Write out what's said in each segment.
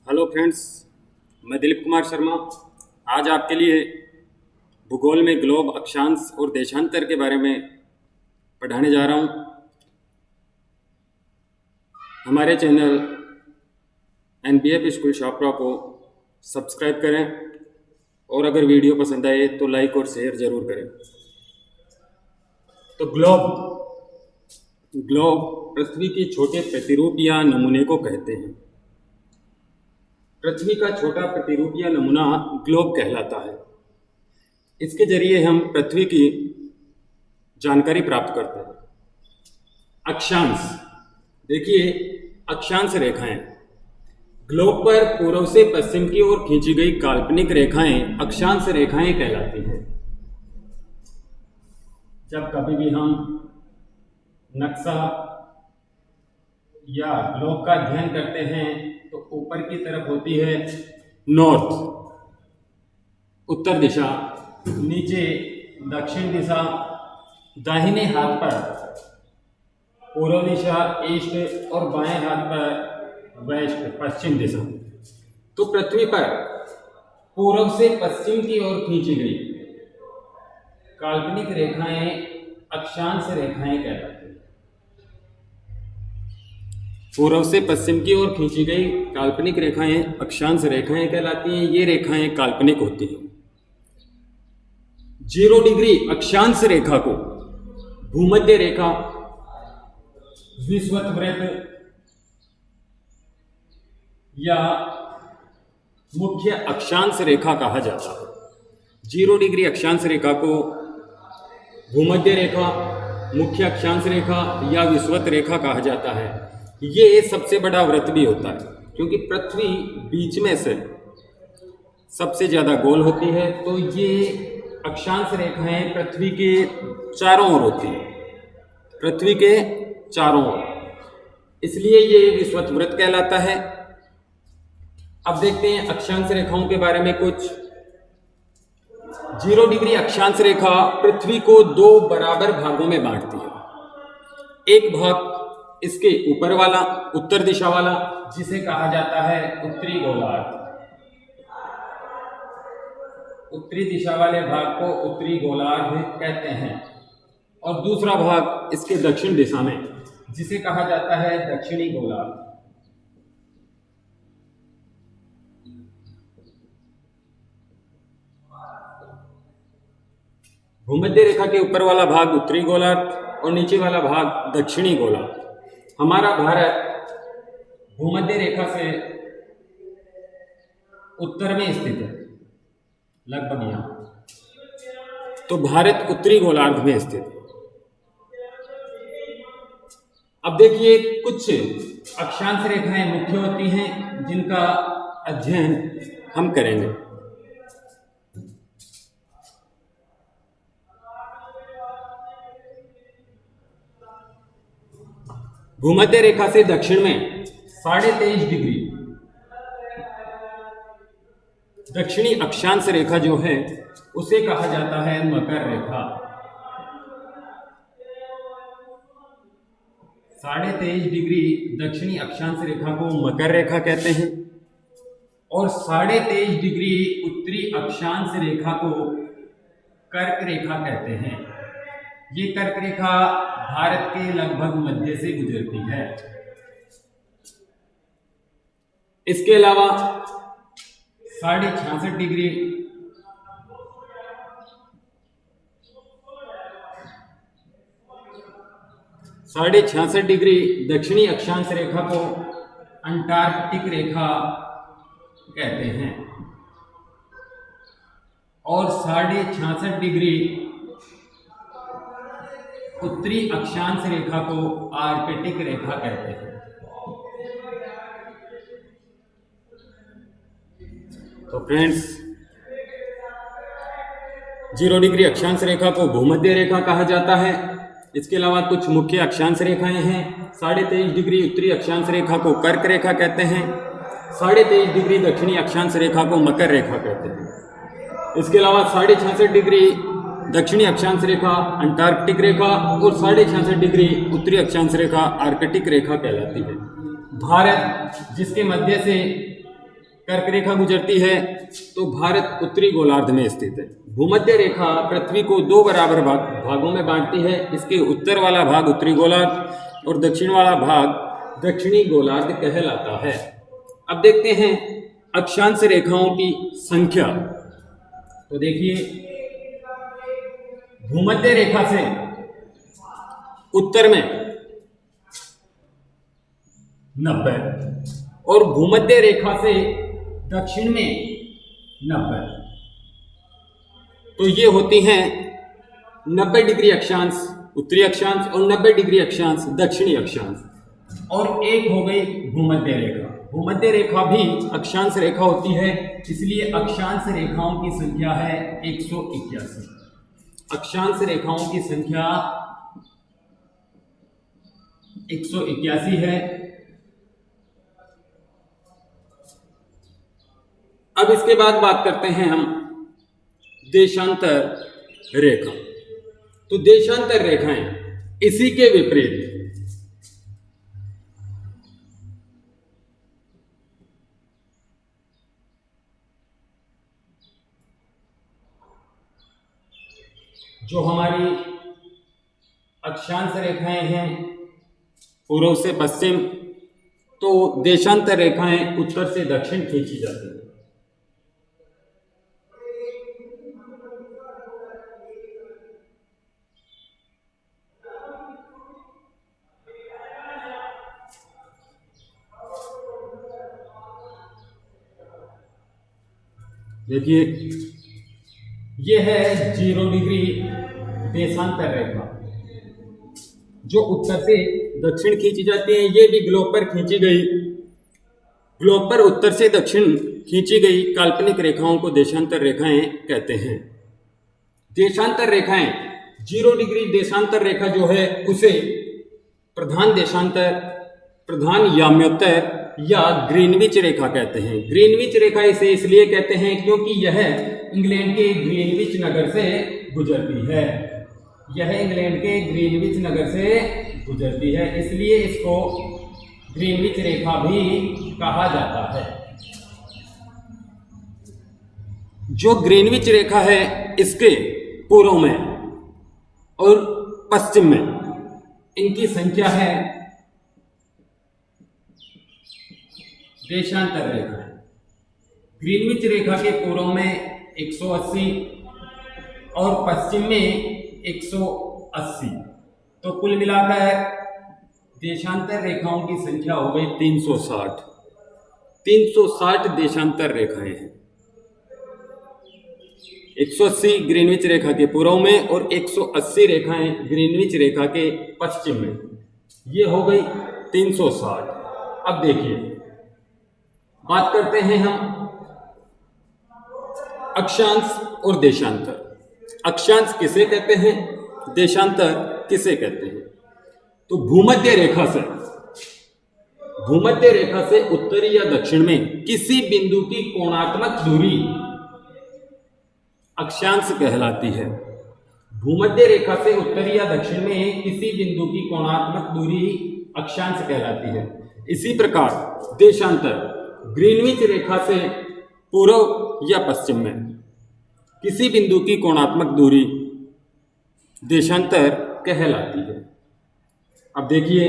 Hello friends, मैं दिलीप कुमार शर्मा आज आपके लिए भूगोल में ग्लोब, अक्षांश और देशांतर के बारे में पढ़ाने जा रहा हूँ। हमारे चैनल NBF स्कूल शाहपुरा को सब्सक्राइब करें और अगर वीडियो पसंद आए तो लाइक और शेयर ज़रूर करें। तो ग्लोब पृथ्वी के छोटे प्रतिरूप या नमूने को कहते हैं। पृथ्वी का छोटा प्रतिरूप या नमूना ग्लोब कहलाता है। इसके जरिए हम पृथ्वी की जानकारी प्राप्त करते हैं। अक्षांश, देखिए अक्षांश रेखाएं ग्लोब पर पूर्व से पश्चिम की ओर खींची गई काल्पनिक रेखाएं अक्षांश रेखाएं कहलाती हैं। जब कभी भी हम नक्शा या ग्लोब का अध्ययन करते हैं तो ऊपर की तरफ होती है नॉर्थ, उत्तर दिशा, नीचे दक्षिण दिशा, दाहिने हाथ पर पूर्व दिशा ईस्ट और बाएं हाथ पर वेस्ट, पश्चिम दिशा। तो पृथ्वी पर पूर्व से पश्चिम की ओर खींची गई काल्पनिक रेखाएं अक्षांश रेखाएं कहलाती हैं। पूर्व से पश्चिम की ओर खींची गई काल्पनिक रेखाएं अक्षांश रेखाएं कहलाती हैं। ये रेखाएं काल्पनिक होती हैं। 0 डिग्री अक्षांश रेखा को भूमध्य रेखा, विषुवत या मुख्य अक्षांश रेखा कहा जाता है। 0 डिग्री अक्षांश रेखा को भूमध्य रेखा, मुख्य अक्षांश रेखा या विषुवत रेखा कहा जाता है। ये सबसे बड़ा वृत्त भी होता है क्योंकि पृथ्वी बीच में से सबसे ज़्यादा गोल होती है। तो ये अक्षांश रेखाएं पृथ्वी के चारों ओर होती हैं, पृथ्वी के चारों ओर, इसलिए ये विषुवत वृत्त कहलाता है। अब देखते हैं अक्षांश रेखाओं के बारे में कुछ। 0 डिग्री अक्षांश रेखा पृथ्वी को 2 बराबर भागों में बांटती है। एक भाग इसके ऊपर वाला, उत्तर दिशा वाला, जिसे कहा जाता है उत्तरी गोलार्ध। उत्तरी दिशा वाले भाग को उत्तरी गोलार्ध कहते हैं। और दूसरा भाग इसके दक्षिण दिशा में, जिसे कहा जाता है दक्षिणी गोलार्ध। भूमध्य रेखा के ऊपर वाला भाग उत्तरी गोलार्ध और नीचे वाला भाग दक्षिणी गोलार्ध। हमारा भारत भूमध्य रेखा से उत्तर में स्थित है, लगभग यहाँ। तो भारत उत्तरी गोलार्ध में स्थित है। अब देखिए कुछ अक्षांश रेखाएं मुख्य होती हैं जिनका अध्ययन हम करेंगे। भूमध्य रेखा से दक्षिण में 23.5 डिग्री दक्षिणी अक्षांश रेखा जो है उसे कहा जाता है मकर रेखा। 23.5 डिग्री दक्षिणी अक्षांश रेखा को मकर रेखा कहते हैं और 23.5 डिग्री उत्तरी अक्षांश रेखा को कर्क रेखा कहते हैं। ये कर्क रेखा भारत के लगभग मध्य से गुजरती है। इसके अलावा 66.5 डिग्री दक्षिणी अक्षांश रेखा को अंटार्कटिक रेखा कहते हैं और 66.5 डिग्री उत्तरी अक्षांश रेखा को आर्कटिक रेखा कहते हैं। तो फ्रेंड्स, 0 डिग्री अक्षांश रेखा को भूमध्य रेखा कहा जाता है। इसके अलावा कुछ मुख्य अक्षांश रेखाएं हैं। 23.5 डिग्री उत्तरी अक्षांश रेखा को कर्क रेखा कहते हैं। 23.5 डिग्री दक्षिणी अक्षांश रेखा को मकर रेखा कहते हैं। इसके अलावा 66.5 डिग्री दक्षिणी अक्षांश रेखा अंटार्कटिक रेखा और 66.5 डिग्री उत्तरी अक्षांश रेखा आर्कटिक रेखा कहलाती है। भारत जिसके मध्य से कर्क रेखा गुजरती है तो भारत उत्तरी गोलार्ध में स्थित है। भूमध्य रेखा पृथ्वी को दो बराबर भागों में बांटती है। इसके उत्तर वाला भाग उत्तरी गोलार्ध और दक्षिण वाला भाग दक्षिणी गोलार्ध कहलाता है। अब देखते हैं अक्षांश रेखाओं की संख्या। तो देखिए, भूमध्य रेखा से उत्तर में 90 और भूमध्य रेखा से दक्षिण में 90, तो ये होती हैं 90 डिग्री अक्षांश उत्तरी अक्षांश और 90 डिग्री अक्षांश दक्षिणी अक्षांश। और एक हो गई भूमध्य रेखा। भूमध्य रेखा भी अक्षांश रेखा होती है, इसलिए अक्षांश रेखाओं की संख्या है 181। अक्षांश रेखाओं की संख्या 181 है। अब इसके बाद बात करते हैं हम देशांतर रेखा। तो देशांतर रेखाएं इसी के विपरीत जो हमारी अक्षांश रेखाएं हैं पूर्व से पश्चिम, तो देशांतर रेखाएं उत्तर से दक्षिण खींची जाती हैं। देखिए, यह है 0 डिग्री देशांतर रेखा जो उत्तर से दक्षिण खींची जाती है। ये भी ग्लोब पर खींची गई, ग्लोब पर उत्तर से दक्षिण खींची गई काल्पनिक रेखाओं को देशांतर रेखाएं कहते हैं। देशांतर रेखाएं 0 डिग्री देशांतर रेखा जो है उसे प्रधान देशांतर, प्रधान याम्योत्तर या ग्रीनविच रेखा कहते हैं। ग्रीनविच रेखा इसे इसलिए कहते हैं क्योंकि यह इंग्लैंड के ग्रीनविच नगर से गुजरती है। यह इंग्लैंड के ग्रीनविच नगर से गुजरती है, इसलिए इसको ग्रीनविच रेखा भी कहा जाता है। जो ग्रीनविच रेखा है इसके पूर्व में और पश्चिम में इनकी संख्या है देशांतर रेखा। ग्रीनविच रेखा के पूर्व में 180 और पश्चिम में 180, तो कुल मिलाकर देशांतर रेखाओं की संख्या हो गई 360। 360 देशांतर रेखाएं हैं। 180 ग्रीनविच रेखा के पूर्व में और 180 रेखाएं ग्रीनविच रेखा के पश्चिम में, ये हो गई 360। अब देखिए, बात करते हैं हम अक्षांश और देशांतर। अक्षांश किसे कहते हैं, देशांतर किसे कहते हैं? तो भूमध्य रेखा से उत्तरी या दक्षिण में किसी बिंदु की कोणात्मक दूरी अक्षांश कहलाती है। भूमध्य रेखा से उत्तरी या दक्षिण में किसी बिंदु की कोणात्मक दूरी अक्षांश कहलाती है। इसी प्रकार देशांतर ग्रीनविच रेखा से पूर्व या पश्चिम में किसी बिंदु की कोणात्मक दूरी देशांतर कहलाती है। अब देखिए,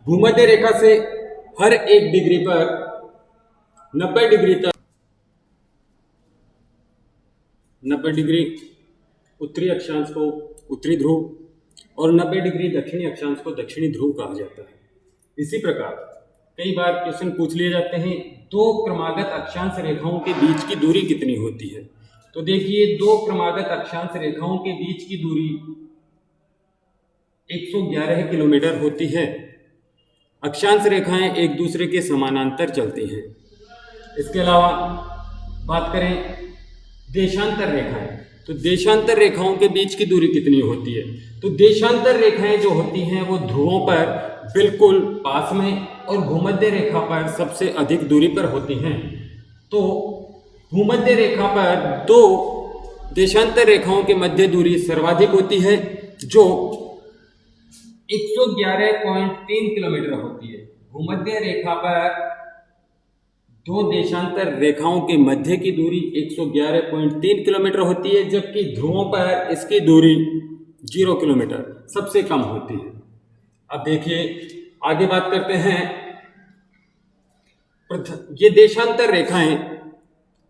भूमध्य रेखा से हर एक डिग्री पर 90 डिग्री तक 90 डिग्री उत्तरी अक्षांश को उत्तरी ध्रुव और 90 डिग्री दक्षिणी अक्षांश को दक्षिणी ध्रुव कहा जाता है। इसी प्रकार कई बार क्वेश्चन पूछ लिए जाते हैं, दो क्रमागत अक्षांश रेखाओं के बीच की दूरी कितनी होती है? तो देखिए, दो क्रमागत अक्षांश रेखाओं के बीच की दूरी 111 किलोमीटर होती है अक्षांश रेखाएं एक दूसरे के समानांतर चलती हैं। इसके अलावा बात करें देशांतर रेखाएं, तो देशांतर रेखाओं के बीच की दूरी कितनी होती है? तो देशांतर रेखाएं जो होती हैं वो ध्रुवों पर बिल्कुल पास में और भूमध्य रेखा पर सबसे अधिक दूरी पर होती हैं। तो भूमध्य रेखा पर दो देशांतर रेखाओं के मध्य दूरी सर्वाधिक होती है जो 111.3 किलोमीटर होती है। भूमध्य रेखा पर दो देशांतर रेखाओं के मध्य की दूरी 111.3 किलोमीटर होती है, जबकि ध्रुवों पर इसकी दूरी 0 किलोमीटर सबसे कम होती है। अब देखिए आगे बात करते हैं, ये देशांतर रेखाएं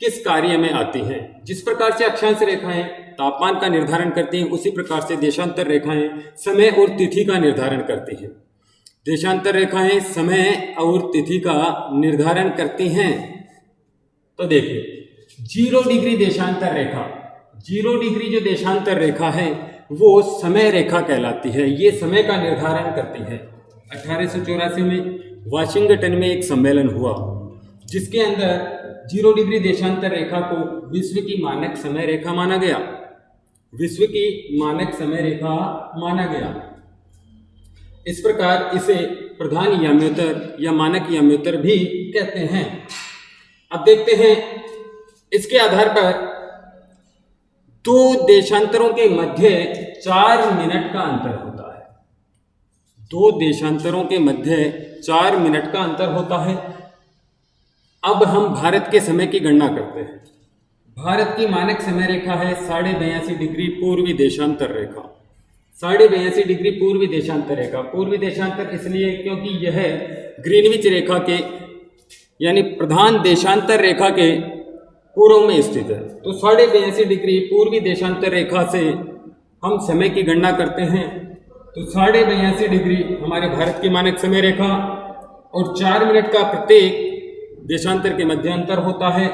किस कार्य में आती हैं? जिस प्रकार से अक्षांश रेखाएं तापमान का निर्धारण करती हैं, उसी प्रकार से देशांतर रेखाएं समय और तिथि का निर्धारण करती हैं। देशांतर रेखाएं समय और तिथि का निर्धारण करती हैं। तो देखिए 0 डिग्री देशांतर रेखा, 0 डिग्री जो देशांतर रेखा है वो समय रेखा कहलाती है। ये समय का निर्धारण करती है। 1884 में वाशिंगटन में एक सम्मेलन हुआ जिसके अंदर 0 डिग्री देशांतर रेखा को विश्व की मानक समय रेखा माना गया। विश्व की मानक समय रेखा माना गया। इस प्रकार इसे प्रधान याम्योत्तर या मानक याम्योत्तर भी कहते हैं। अब देखते हैं, इसके आधार पर दो देशांतरों के मध्य 4 मिनट का अंतर होता है। दो देशांतरों के मध्य 4 मिनट का अंतर होता है। अब हम भारत के समय की गणना करते हैं। भारत की मानक समय रेखा है 82.5 डिग्री पूर्वी देशांतर रेखा। 82.5 डिग्री पूर्वी देशांतर रेखा, पूर्वी देशांतर इसलिए क्योंकि यह ग्रीनविच रेखा के यानी प्रधान देशांतर रेखा के पूर्व में स्थित है। तो 82.5 डिग्री पूर्वी देशांतर रेखा से हम समय की गणना करते हैं। तो 82.5 डिग्री हमारे भारत की मानक समय रेखा और 4 मिनट का प्रत्येक देशांतर के मध्य अंतर होता है।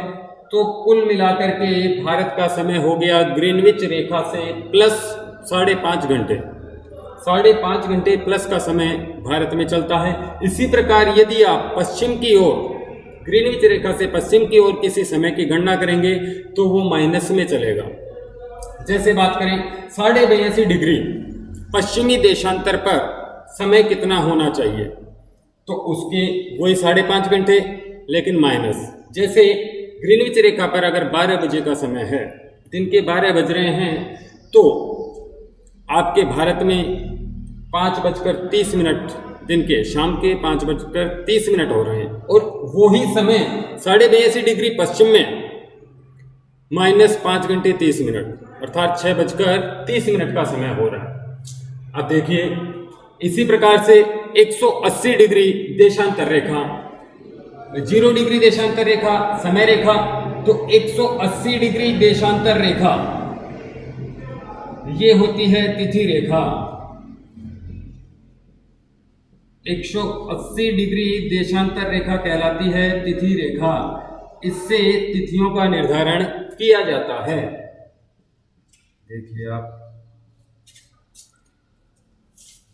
तो कुल मिलाकर के भारत का समय हो गया ग्रीनविच रेखा से प्लस 5.5 घंटे। 5.5 घंटे प्लस का समय भारत में चलता है। इसी प्रकार यदि आप पश्चिम की ओर ग्रीनविच रेखा से पश्चिम की ओर किसी समय की गणना करेंगे तो वो माइनस में चलेगा। जैसे बात करें 82.5 डिग्री पश्चिमी देशांतर पर समय कितना होना चाहिए, तो उसके वही 5.5 घंटे लेकिन माइनस। जैसे ग्रीनविच रेखा पर अगर 12 बजे का समय है, दिन के 12 बज रहे हैं, तो आपके भारत में 5:30 दिन के शाम के 5:30 हो रहे हैं और वही समय 82.5 डिग्री पश्चिम में -5 घंटे 30 मिनट अर्थात 6:30 का समय हो रहा है। अब देखिए इसी प्रकार से 180 डिग्री देशांतर रेखा, 0 डिग्री देशांतर रेखा समय रेखा, तो 180 डिग्री देशांतर रेखा ये होती है तिथि रेखा। 180 डिग्री देशांतर रेखा कहलाती है तिथि रेखा। इससे तिथियों का निर्धारण किया जाता है। देखिए आप,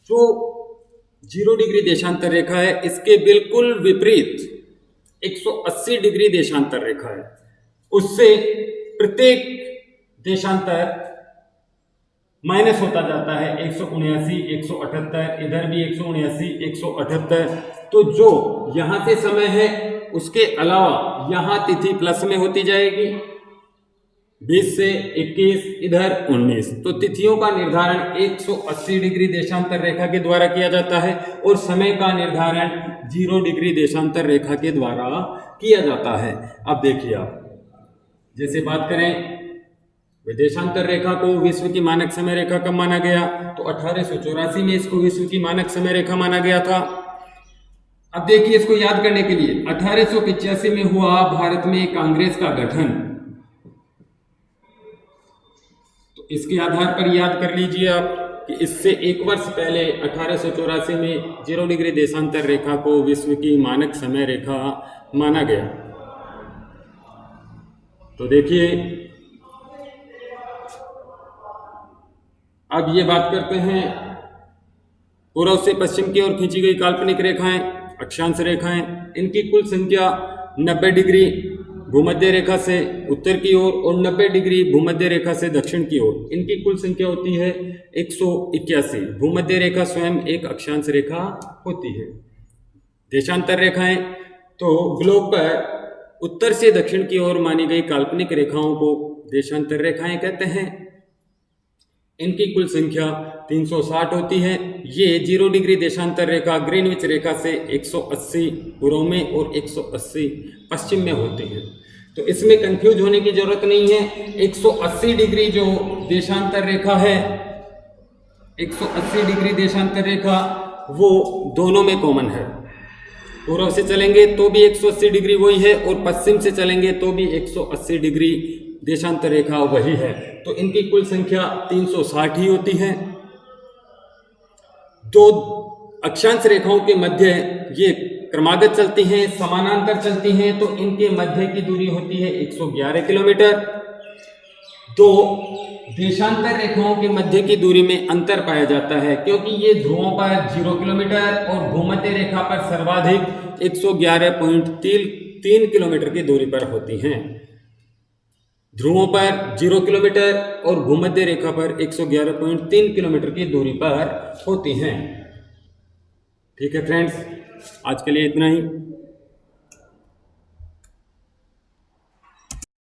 जो 0 डिग्री देशांतर रेखा है इसके बिल्कुल विपरीत 180 डिग्री देशांतर रेखा है। उससे प्रत्येक देशांतर माइनस होता जाता है। 179, 178, इधर भी 179, 178। तो जो यहां से समय है उसके अलावा यहां तिथि प्लस में होती जाएगी। 20 से 21, इधर 19। तो तिथियों का निर्धारण 180 डिग्री देशांतर रेखा के द्वारा किया जाता है और समय का निर्धारण 0 डिग्री देशांतर रेखा के द्वारा किया जाता है। अब देखिए आप, जैसे बात करें देशांतर रेखा को विश्व की मानक समय रेखा कब माना गया, तो 1884 में इसको विश्व की मानक समय रेखा माना गया था। अब देखिए इसको याद करने के लिए 1885 में हुआ भारत में कांग्रेस का गठन। तो इसके आधार पर याद कर लीजिए आप कि इससे 1 वर्ष पहले 1884 में 0 डिग्री देशांतर रेखा को विश्व की मानक समय रेखा माना गया। तो देखिए अब ये बात करते हैं पूर्व से पश्चिम की ओर खींची गई काल्पनिक रेखाएं अक्षांश रेखाएं, इनकी कुल संख्या 90 डिग्री भूमध्य रेखा से उत्तर की ओर और 90 डिग्री भूमध्य रेखा से दक्षिण की ओर, इनकी कुल संख्या होती है 181। भूमध्य रेखा स्वयं एक अक्षांश रेखा होती है। देशांतर रेखाएं तो ग्लोब पर उत्तर से दक्षिण की ओर मानी गई काल्पनिक रेखाओं को देशांतर रेखाएं कहते हैं। इनकी कुल संख्या 360 होती है। ये 0 डिग्री देशांतर रेखा ग्रीनविच रेखा से 180 पूर्व में और 180 पश्चिम में होती है। तो इसमें कंफ्यूज होने की जरूरत नहीं है। 180 डिग्री जो देशांतर रेखा है, 180 डिग्री देशांतर रेखा वो दोनों में कॉमन है। पूर्व से चलेंगे तो भी 180 डिग्री वही है और पश्चिम से चलेंगे तो भी 180 डिग्री देशांतर रेखा वही है। तो इनकी कुल संख्या 360 ही होती है। दो अक्षांश रेखाओं के मध्य ये क्रमागत चलती हैं, समानांतर चलती हैं, तो इनके मध्य की दूरी होती है 111 किलोमीटर। दो देशांतर रेखाओं के मध्य की दूरी में अंतर पाया जाता है क्योंकि ये ध्रुवों पर 0 किलोमीटर और भूमध्य रेखा पर सर्वाधिक 111.3 किलोमीटर की दूरी पर होती हैं। ध्रुवों पर 0 किलोमीटर और भूमध्य रेखा पर 111.3 किलोमीटर की दूरी पर होती हैं। ठीक है फ्रेंड्स, आज के लिए इतना ही।